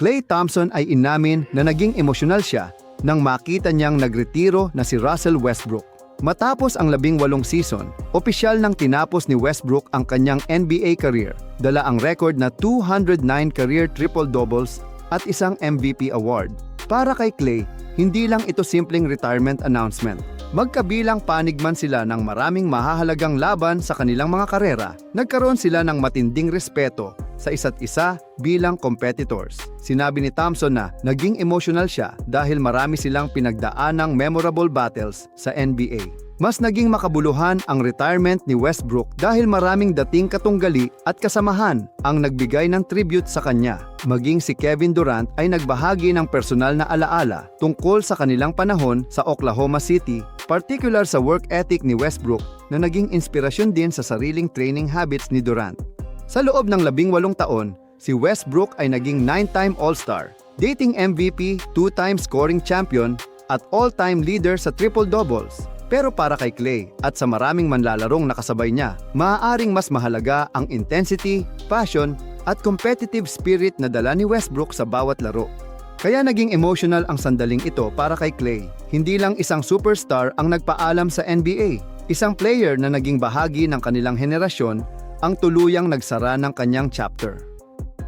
Klay Thompson ay inamin na naging emosyonal siya nang makita niyang nagretiro na si Russell Westbrook. Matapos ang 18 season, opisyal nang tinapos ni Westbrook ang kanyang NBA career, dala ang record na 209 career triple-doubles at isang MVP award. Para kay Klay, hindi lang ito simpleng retirement announcement. Magkabilang panig man sila ng maraming mahahalagang laban sa kanilang mga karera, nagkaroon sila ng matinding respeto sa isa't isa bilang competitors. Sinabi ni Thompson na naging emotional siya dahil marami silang pinagdaanang memorable battles sa NBA. Mas naging makabuluhan ang retirement ni Westbrook dahil maraming dating katunggali at kasamahan ang nagbigay ng tribute sa kanya. Maging si Kevin Durant ay nagbahagi ng personal na alaala tungkol sa kanilang panahon sa Oklahoma City, particular sa work ethic ni Westbrook na naging inspirasyon din sa sariling training habits ni Durant. Sa loob ng 18 taon, si Westbrook ay naging 9-time All-Star, dating MVP, 2-time scoring champion, at all-time leader sa triple-doubles. Pero para kay Klay at sa maraming manlalarong nakasabay niya, maaaring mas mahalaga ang intensity, passion, at competitive spirit na dala ni Westbrook sa bawat laro. Kaya naging emotional ang sandaling ito para kay Klay. Hindi lang isang superstar ang nagpaalam sa NBA, isang player na naging bahagi ng kanilang henerasyon ang tuluyang nagsara ng kanyang chapter.